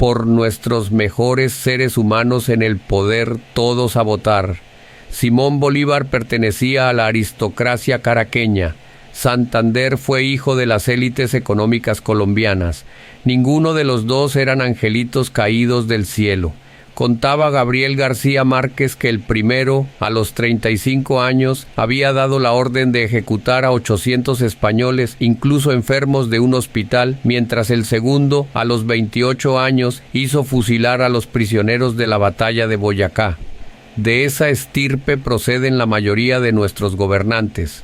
por nuestros mejores seres humanos en el poder, todos a votar. Simón Bolívar pertenecía a la aristocracia caraqueña. Santander fue hijo de las élites económicas colombianas. Ninguno de los dos eran angelitos caídos del cielo. Contaba Gabriel García Márquez que el primero, a los 35 años, había dado la orden de ejecutar a 800 españoles, incluso enfermos de un hospital, mientras el segundo, a los 28 años, hizo fusilar a los prisioneros de la batalla de Boyacá. De esa estirpe proceden la mayoría de nuestros gobernantes.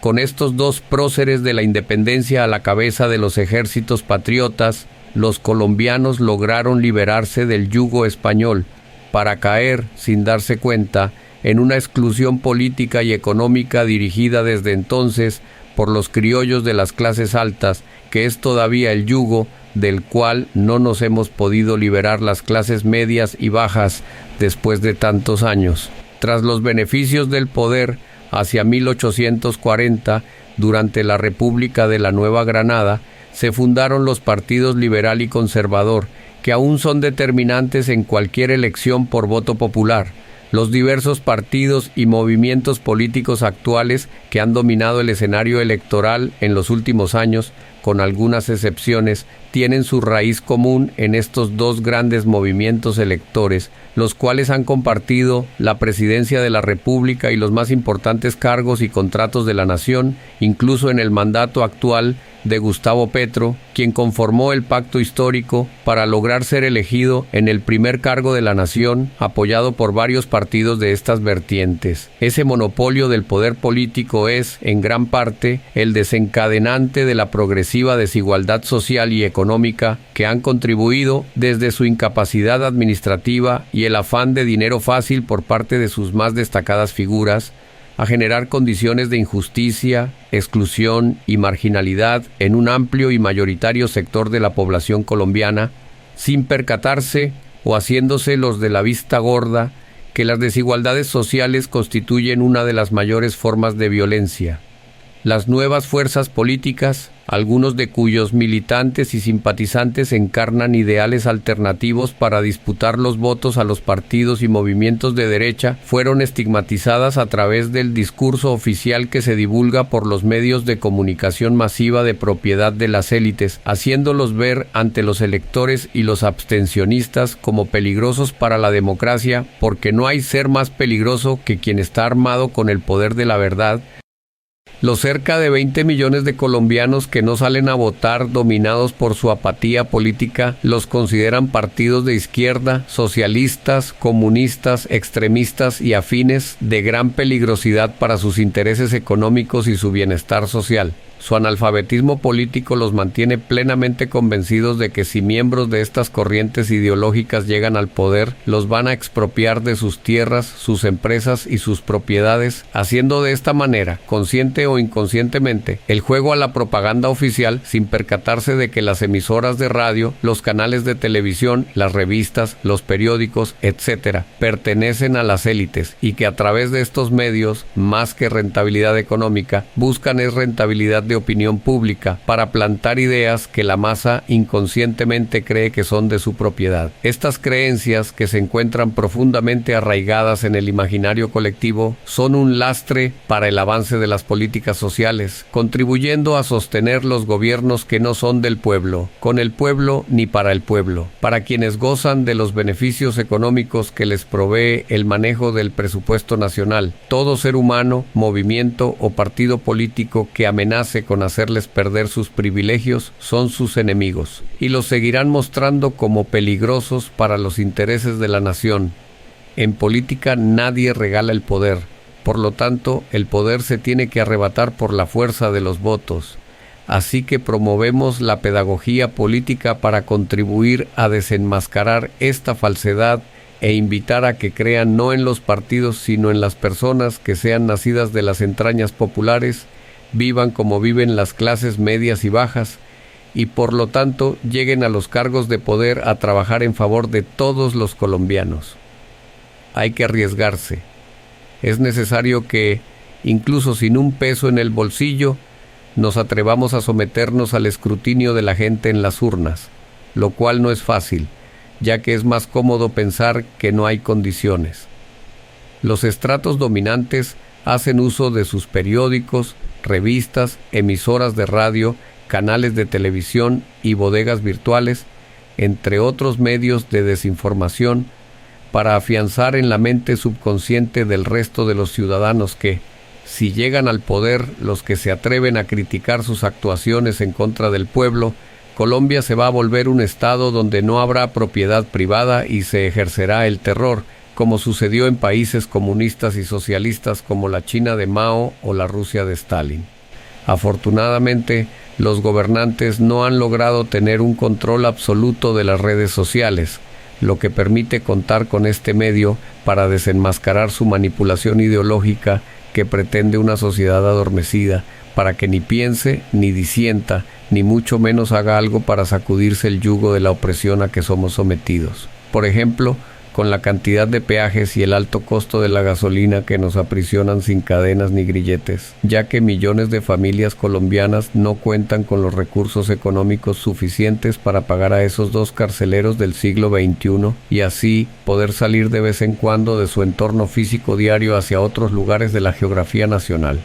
Con estos dos próceres de la independencia a la cabeza de los ejércitos patriotas, los colombianos lograron liberarse del yugo español para caer, sin darse cuenta, en una exclusión política y económica dirigida desde entonces por los criollos de las clases altas, que es todavía el yugo del cual no nos hemos podido liberar las clases medias y bajas después de tantos años. Tras los beneficios del poder, hacia 1840, durante la República de la Nueva Granada, se fundaron los partidos liberal y conservador, que aún son determinantes en cualquier elección por voto popular. Los diversos partidos y movimientos políticos actuales que han dominado el escenario electoral en los últimos años, con algunas excepciones, tienen su raíz común en estos dos grandes movimientos electores, los cuales han compartido la presidencia de la República y los más importantes cargos y contratos de la nación, incluso en el mandato actual de Gustavo Petro, quien conformó el pacto histórico para lograr ser elegido en el primer cargo de la nación, apoyado por varios partidos de estas vertientes. Ese monopolio del poder político es, en gran parte, el desencadenante de la progresiva desigualdad social y económica que han contribuido, desde su incapacidad administrativa y el afán de dinero fácil por parte de sus más destacadas figuras, a generar condiciones de injusticia, exclusión y marginalidad en un amplio y mayoritario sector de la población colombiana, sin percatarse o haciéndose los de la vista gorda que las desigualdades sociales constituyen una de las mayores formas de violencia. Las nuevas fuerzas políticas, algunos de cuyos militantes y simpatizantes encarnan ideales alternativos para disputar los votos a los partidos y movimientos de derecha, fueron estigmatizadas a través del discurso oficial que se divulga por los medios de comunicación masiva de propiedad de las élites, haciéndolos ver ante los electores y los abstencionistas como peligrosos para la democracia, porque no hay ser más peligroso que quien está armado con el poder de la verdad. Los cerca de 20 millones de colombianos que no salen a votar, dominados por su apatía política, los consideran partidos de izquierda, socialistas, comunistas, extremistas y afines de gran peligrosidad para sus intereses económicos y su bienestar social. Su analfabetismo político los mantiene plenamente convencidos de que si miembros de estas corrientes ideológicas llegan al poder, los van a expropiar de sus tierras, sus empresas y sus propiedades, haciendo de esta manera, consciente o inconscientemente, el juego a la propaganda oficial, sin percatarse de que las emisoras de radio, los canales de televisión, las revistas, los periódicos, etc., pertenecen a las élites y que a través de estos medios, más que rentabilidad económica, buscan es rentabilidad de opinión pública para plantar ideas que la masa inconscientemente cree que son de su propiedad. Estas creencias, que se encuentran profundamente arraigadas en el imaginario colectivo, son un lastre para el avance de las políticas sociales, contribuyendo a sostener los gobiernos que no son del pueblo, con el pueblo ni para el pueblo, para quienes gozan de los beneficios económicos que les provee el manejo del presupuesto nacional. Todo ser humano, movimiento o partido político que amenace con hacerles perder sus privilegios son sus enemigos, y los seguirán mostrando como peligrosos para los intereses de la nación. En política nadie regala el poder, por lo tanto el poder se tiene que arrebatar por la fuerza de los votos. Así que promovemos la pedagogía política para contribuir a desenmascarar esta falsedad e invitar a que crean no en los partidos sino en las personas que sean nacidas de las entrañas populares, vivan como viven las clases medias y bajas, y por lo tanto lleguen a los cargos de poder a trabajar en favor de todos los colombianos. Hay que arriesgarse. Es necesario que, incluso sin un peso en el bolsillo, nos atrevamos a someternos al escrutinio de la gente en las urnas, lo cual no es fácil. ya que es más cómodo pensar que no hay condiciones. Los estratos dominantes hacen uso de sus periódicos, revistas, emisoras de radio, canales de televisión y bodegas virtuales, entre otros medios de desinformación, para afianzar en la mente subconsciente del resto de los ciudadanos que, si llegan al poder los que se atreven a criticar sus actuaciones en contra del pueblo, Colombia se va a volver un estado donde no habrá propiedad privada y se ejercerá el terror, como sucedió en países comunistas y socialistas como la China de Mao o la Rusia de Stalin. Afortunadamente, los gobernantes no han logrado tener un control absoluto de las redes sociales, lo que permite contar con este medio para desenmascarar su manipulación ideológica que pretende una sociedad adormecida, para que ni piense, ni disienta, ni mucho menos haga algo para sacudirse el yugo de la opresión a que somos sometidos. Por ejemplo, con la cantidad de peajes y el alto costo de la gasolina que nos aprisionan sin cadenas ni grilletes, ya que millones de familias colombianas no cuentan con los recursos económicos suficientes para pagar a esos dos carceleros del siglo XXI y así poder salir de vez en cuando de su entorno físico diario hacia otros lugares de la geografía nacional.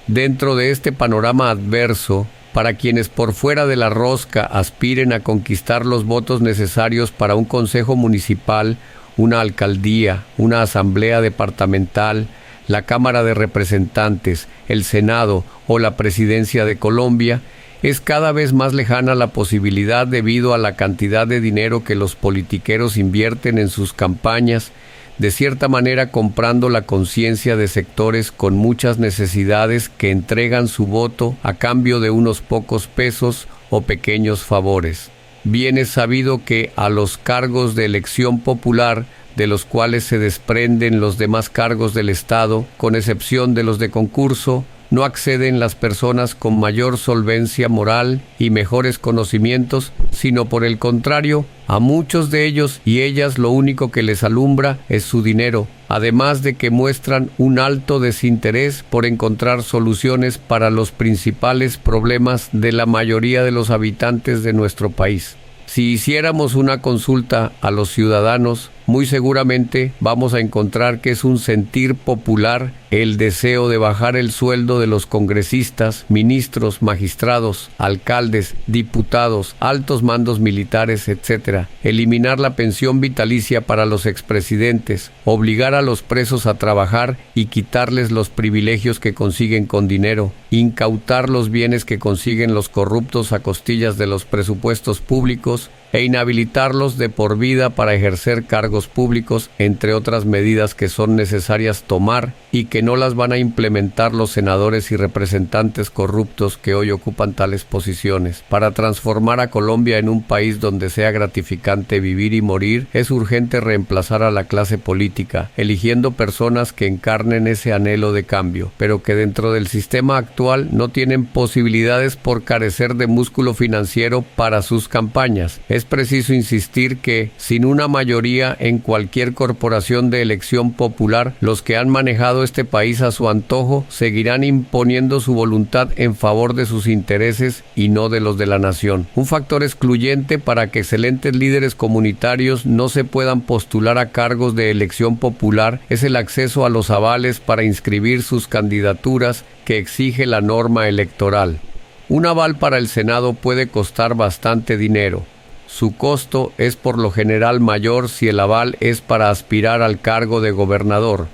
Dentro de este panorama adverso, para quienes por fuera de la rosca aspiren a conquistar los votos necesarios para un consejo municipal, una alcaldía, una asamblea departamental, la Cámara de Representantes, el Senado o la Presidencia de Colombia, es cada vez más lejana la posibilidad debido a la cantidad de dinero que los politiqueros invierten en sus campañas, de cierta manera comprando la conciencia de sectores con muchas necesidades que entregan su voto a cambio de unos pocos pesos o pequeños favores. Bien es sabido que a los cargos de elección popular, de los cuales se desprenden los demás cargos del Estado, con excepción de los de concurso, no acceden las personas con mayor solvencia moral y mejores conocimientos, sino por el contrario, a muchos de ellos y ellas lo único que les alumbra es su dinero, además de que muestran un alto desinterés por encontrar soluciones para los principales problemas de la mayoría de los habitantes de nuestro país. Si hiciéramos una consulta a los ciudadanos, muy seguramente vamos a encontrar que es un sentir popular el deseo de bajar el sueldo de los congresistas, ministros, magistrados, alcaldes, diputados, altos mandos militares, etc., eliminar la pensión vitalicia para los expresidentes, obligar a los presos a trabajar y quitarles los privilegios que consiguen con dinero, incautar los bienes que consiguen los corruptos a costillas de los presupuestos públicos e inhabilitarlos de por vida para ejercer cargos públicos, entre otras medidas que son necesarias tomar y que no las van a implementar los senadores y representantes corruptos que hoy ocupan tales posiciones. Para transformar a Colombia en un país donde sea gratificante vivir y morir, es urgente reemplazar a la clase política, eligiendo personas que encarnen ese anhelo de cambio, pero que dentro del sistema actual no tienen posibilidades por carecer de músculo financiero para sus campañas. Es preciso insistir que, sin una mayoría en cualquier corporación de elección popular, los que han manejado este país a su antojo seguirán imponiendo su voluntad en favor de sus intereses y no de los de la nación. Un factor excluyente para que excelentes líderes comunitarios no se puedan postular a cargos de elección popular es el acceso a los avales para inscribir sus candidaturas que exige la norma electoral. Un aval para el Senado puede costar bastante dinero. Su costo es por lo general mayor si el aval es para aspirar al cargo de gobernador.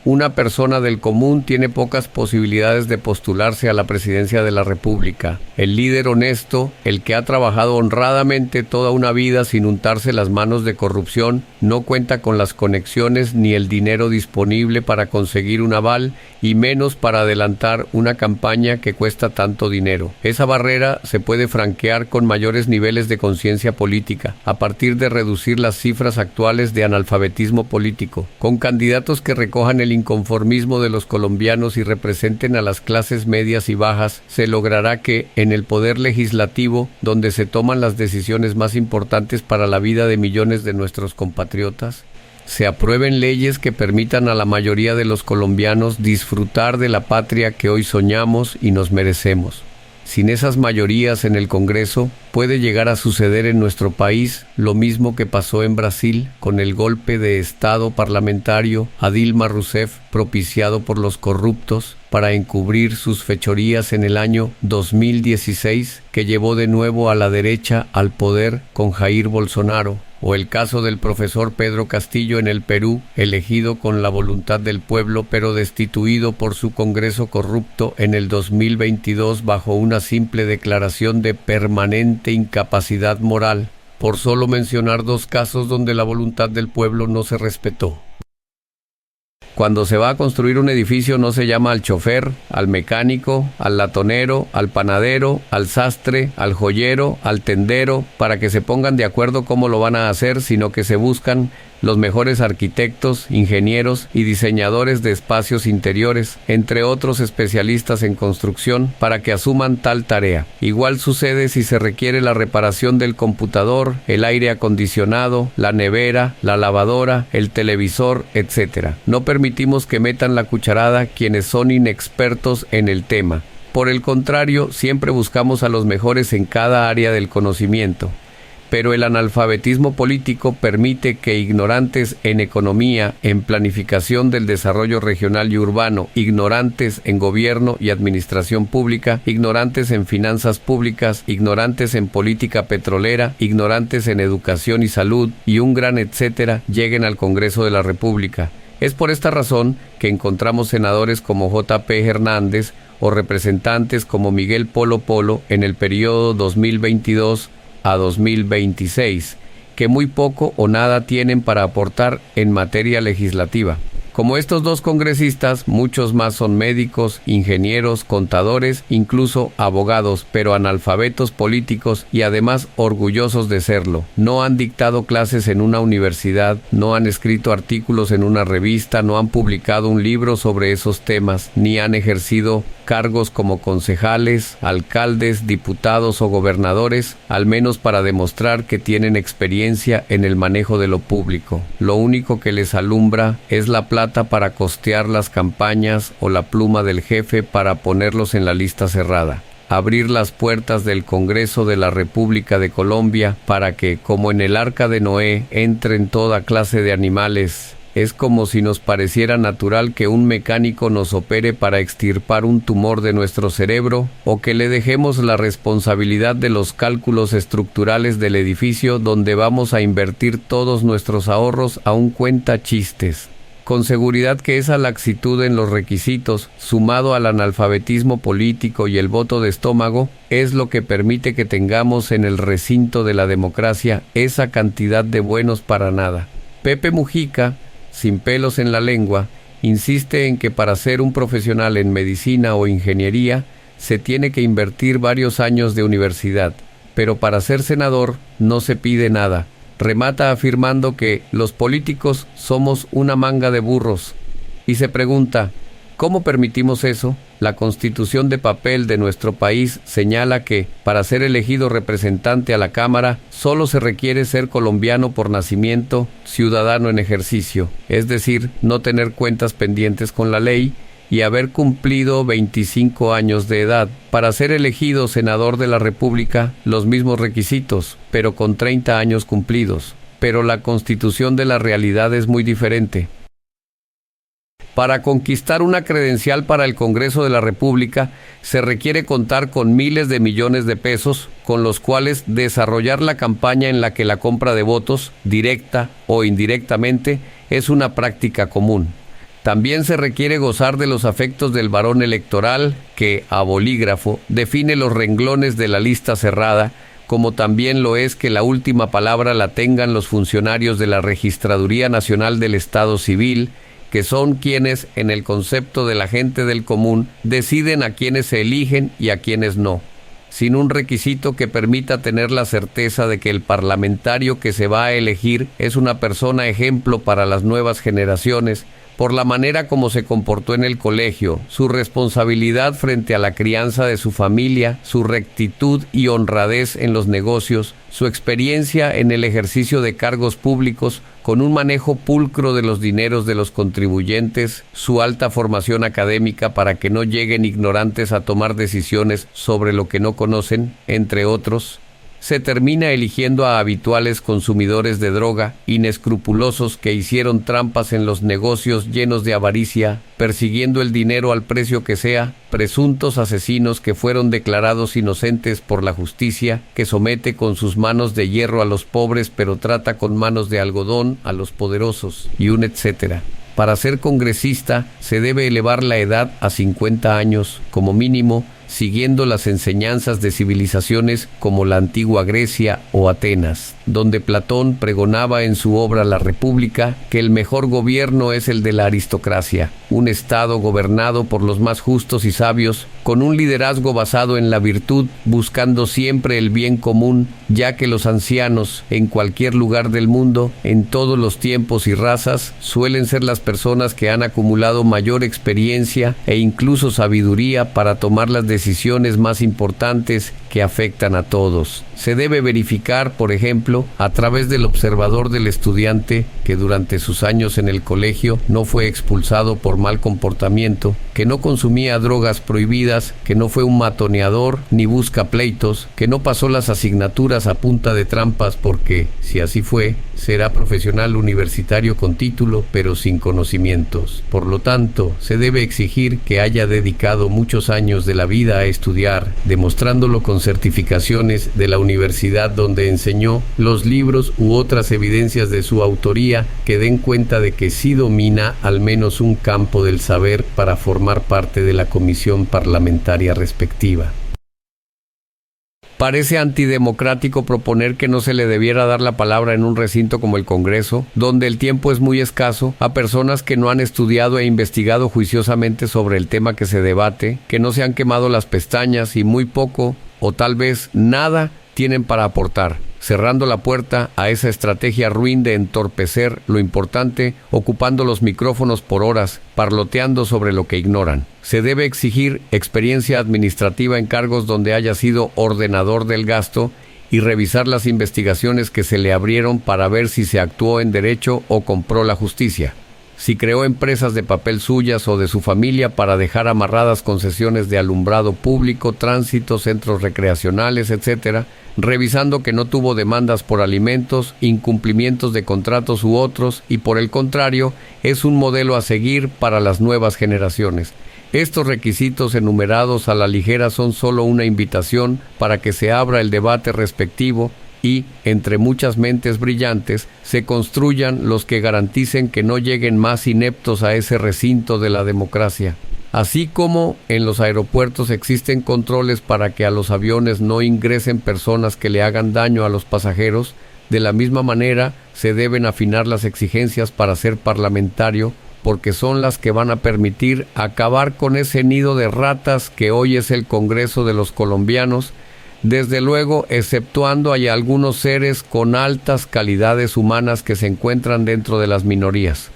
Una persona del común tiene pocas posibilidades de postularse a la presidencia de la República. El líder honesto, el que ha trabajado honradamente toda una vida sin untarse las manos de corrupción, no cuenta con las conexiones ni el dinero disponible para conseguir un aval y menos para adelantar una campaña que cuesta tanto dinero. Esa barrera se puede franquear con mayores niveles de conciencia política, a partir de reducir las cifras actuales de analfabetismo político, con candidatos que recojan el inconformismo de los colombianos y representen a las clases medias y bajas. Se logrará que, en el poder legislativo, donde se toman las decisiones más importantes para la vida de millones de nuestros compatriotas, se aprueben leyes que permitan a la mayoría de los colombianos disfrutar de la patria que hoy soñamos y nos merecemos. Sin esas mayorías en el Congreso, puede llegar a suceder en nuestro país lo mismo que pasó en Brasil con el golpe de Estado parlamentario a Dilma Rousseff propiciado por los corruptos para encubrir sus fechorías en el año 2016, que llevó de nuevo a la derecha al poder con Jair Bolsonaro. O el caso del profesor Pedro Castillo en el Perú, elegido con la voluntad del pueblo pero destituido por su Congreso corrupto en el 2022 bajo una simple declaración de permanente incapacidad moral, por solo mencionar dos casos donde la voluntad del pueblo no se respetó. Cuando se va a construir un edificio no se llama al chofer, al mecánico, al latonero, al panadero, al sastre, al joyero, al tendero, para que se pongan de acuerdo cómo lo van a hacer, sino que se buscan los mejores arquitectos, ingenieros y diseñadores de espacios interiores, entre otros especialistas en construcción, para que asuman tal tarea. Igual sucede si se requiere la reparación del computador, el aire acondicionado, la nevera, la lavadora, el televisor, etc. No permitimos que metan la cucharada quienes son inexpertos en el tema. Por el contrario, siempre buscamos a los mejores en cada área del conocimiento. Pero el analfabetismo político permite que ignorantes en economía, en planificación del desarrollo regional y urbano, ignorantes en gobierno y administración pública, ignorantes en finanzas públicas, ignorantes en política petrolera, ignorantes en educación y salud, y un gran etcétera, lleguen al Congreso de la República. Es por esta razón que encontramos senadores como J.P. Hernández o representantes como Miguel Polo Polo en el periodo 2022 a 2026, que muy poco o nada tienen para aportar en materia legislativa. Como estos dos congresistas, muchos más son médicos, ingenieros, contadores, incluso abogados, pero analfabetos políticos y además orgullosos de serlo. No han dictado clases en una universidad, no han escrito artículos en una revista, no han publicado un libro sobre esos temas, ni han ejercido cargos como concejales, alcaldes, diputados o gobernadores, al menos para demostrar que tienen experiencia en el manejo de lo público. Lo único que les alumbra es la plata para costear las campañas o la pluma del jefe para ponerlos en la lista cerrada. Abrir las puertas del Congreso de la República de Colombia para que, como en el Arca de Noé, entren toda clase de animales. Es como si nos pareciera natural que un mecánico nos opere para extirpar un tumor de nuestro cerebro, o que le dejemos la responsabilidad de los cálculos estructurales del edificio donde vamos a invertir todos nuestros ahorros a un cuentachistes. Con seguridad que esa laxitud en los requisitos, sumado al analfabetismo político y el voto de estómago, es lo que permite que tengamos en el recinto de la democracia esa cantidad de buenos para nada. Pepe Mujica, sin pelos en la lengua, insiste en que para ser un profesional en medicina o ingeniería se tiene que invertir varios años de universidad, pero para ser senador no se pide nada. Remata afirmando que los políticos somos una manga de burros y se pregunta, ¿cómo permitimos eso? La Constitución de papel de nuestro país señala que, para ser elegido representante a la Cámara, solo se requiere ser colombiano por nacimiento, ciudadano en ejercicio, es decir, no tener cuentas pendientes con la ley y haber cumplido 25 años de edad. Para ser elegido senador de la República, los mismos requisitos, pero con 30 años cumplidos. Pero la Constitución de la realidad es muy diferente. Para conquistar una credencial para el Congreso de la República, se requiere contar con miles de millones de pesos, con los cuales desarrollar la campaña en la que la compra de votos, directa o indirectamente, es una práctica común. También se requiere gozar de los afectos del varón electoral, que, a bolígrafo, define los renglones de la lista cerrada, como también lo es que la última palabra la tengan los funcionarios de la Registraduría Nacional del Estado Civil, que son quienes, en el concepto de la gente del común, deciden a quienes se eligen y a quienes no, sin un requisito que permita tener la certeza de que el parlamentario que se va a elegir es una persona ejemplo para las nuevas generaciones, por la manera como se comportó en el colegio, su responsabilidad frente a la crianza de su familia, su rectitud y honradez en los negocios, su experiencia en el ejercicio de cargos públicos con un manejo pulcro de los dineros de los contribuyentes, su alta formación académica para que no lleguen ignorantes a tomar decisiones sobre lo que no conocen, entre otros. Se termina eligiendo a habituales consumidores de droga, inescrupulosos que hicieron trampas en los negocios llenos de avaricia, persiguiendo el dinero al precio que sea, presuntos asesinos que fueron declarados inocentes por la justicia, que somete con sus manos de hierro a los pobres pero trata con manos de algodón a los poderosos, y un etcétera. Para ser congresista se debe elevar la edad a 50 años, como mínimo, siguiendo las enseñanzas de civilizaciones como la antigua Grecia o Atenas, donde Platón pregonaba en su obra La República que el mejor gobierno es el de la aristocracia, un estado gobernado por los más justos y sabios, con un liderazgo basado en la virtud, buscando siempre el bien común, ya que los ancianos, en cualquier lugar del mundo, en todos los tiempos y razas, suelen ser las personas que han acumulado mayor experiencia e incluso sabiduría para tomar las decisiones más importantes que afectan a todos. Se debe verificar, por ejemplo, a través del observador del estudiante que durante sus años en el colegio no fue expulsado por mal comportamiento, que no consumía drogas prohibidas, que no fue un matoneador ni busca pleitos, que no pasó las asignaturas a punta de trampas porque, si así fue, será profesional universitario con título pero sin conocimientos. Por lo tanto, se debe exigir que haya dedicado muchos años de la vida a estudiar, demostrándolo con certificaciones de la universidad donde enseñó, los libros u otras evidencias de su autoría que den cuenta de que sí domina al menos un campo del saber para formar parte de la comisión parlamentaria respectiva. Parece antidemocrático proponer que no se le debiera dar la palabra en un recinto como el Congreso, donde el tiempo es muy escaso, a personas que no han estudiado e investigado juiciosamente sobre el tema que se debate, que no se han quemado las pestañas y muy poco, o tal vez nada, tienen para aportar, cerrando la puerta a esa estrategia ruin de entorpecer lo importante, ocupando los micrófonos por horas, parloteando sobre lo que ignoran. Se debe exigir experiencia administrativa en cargos donde haya sido ordenador del gasto y revisar las investigaciones que se le abrieron para ver si se actuó en derecho o compró la justicia. Si creó empresas de papel suyas o de su familia para dejar amarradas concesiones de alumbrado público, tránsito, centros recreacionales, etc., revisando que no tuvo demandas por alimentos, incumplimientos de contratos u otros, y por el contrario, es un modelo a seguir para las nuevas generaciones. Estos requisitos enumerados a la ligera son solo una invitación para que se abra el debate respectivo y, entre muchas mentes brillantes, se construyan los que garanticen que no lleguen más ineptos a ese recinto de la democracia. Así como en los aeropuertos existen controles para que a los aviones no ingresen personas que le hagan daño a los pasajeros, de la misma manera se deben afinar las exigencias para ser parlamentario, porque son las que van a permitir acabar con ese nido de ratas que hoy es el Congreso de los colombianos, desde luego exceptuando hay algunos seres con altas calidades humanas que se encuentran dentro de las minorías.